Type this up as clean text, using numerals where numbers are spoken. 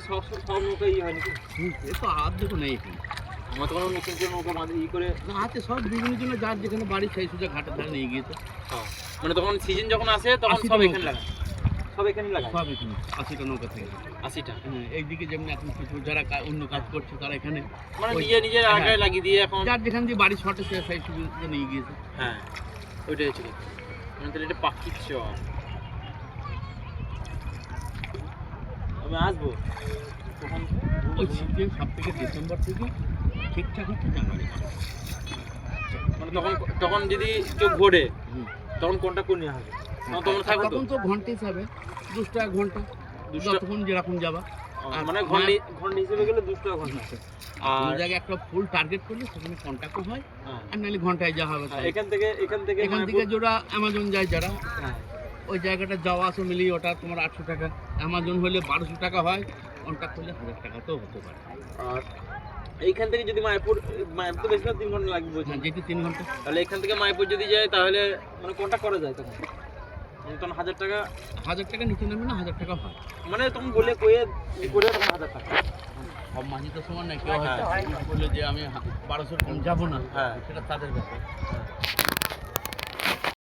সব সব নৌকা হয় নাকি? এ তো আর দেখো নেই এখানে। আমার তো কোনো নতুন করে নৌকা বাঁধে করে না আছে সব বিভিন্ন জন্য যার যেখানে বাড়ি সেই সোজা ঘাটের ধারে নিয়ে গিয়েছে। মানে তখন সিজন যখন আসে তখন 80 সব টা এখানে নৌকা। লাগায়, সব এখানে লাগায় সব এখানে 80টা নৌকা থেকে। 80টা। হ্যাঁ, এইদিকে যেমনি এখন কিছু যারা অন্য কাজ করছে তারা এখানে মানে ওই- নিজের হ্যাঁ। এলাকায় লাগিয়ে দিয়ে এখন যার যেখান দিয়ে বাড়ি শর্টে সে সেই সুবিধা নিয়ে গিয়েছে। হ্যাঁ ওইটাই হচ্ছে কথা। মানে তাহলে এটা পাখির চর। আমি আসবো তখন ওই শীতের সব থেকে ডিসেম্বর থেকে ঠিকঠাক হচ্ছে জানুয়ারি। মানে তখন তখন যদি কেউ ঘোরে হুম। তখন কোনটা করে নেওয়া হবে? তখন থাকবে তো তখন তো ঘন্টা হিসাবে 2 টাকা ঘন্টা, 200 টাকা। যতক্ষণ যেরকম যাবা। আর মানে ঘন্টা ঘন্টা হিসেবে গেলে 200 টাকা ঘন্টা। কোনো আর জায়গায় একটা ফুল টার্গেট করলে সেখানে কন্ট্যাক্টও হয়, হ্যাঁ, আর নাহলে ঘন্টায় যা হবে তাই। এখান থেকে এখান থেকে যারা অ্যামাজন যায় যারা হ্যাঁ ওই জায়গাটা যাওয়া আসা মিলিয়ে ওটা তোমার 800 টাকা, অ্যামাজন হলে 1200 টাকা হয়, কন্ট্যাক্ট করলে 1000 টাকাতেও হতে পারে। আর এইখান থেকে যদি মায়াপুর তো বেশি না 3 ঘন্টা লাগবে বলছেন, হ্যাঁ, যেটি 3 ঘন্টা। তাহলে এখান থেকে মায়াপুর যদি যায় তাহলে মানে কোনটা করা যায় তখন? তখন 1000 টাকা 1000 টাকা নিচে নামে না, 1000 টাকা হয়। মানে তখন বলে কয়ে করে তখন 1000 টাকা। সব মাঝি তো সমান না, কেউ হয়তো বললে যে আমি 1200 কম যাবো না, হ্যাঁ। সেটা তাদের ব্যাপার।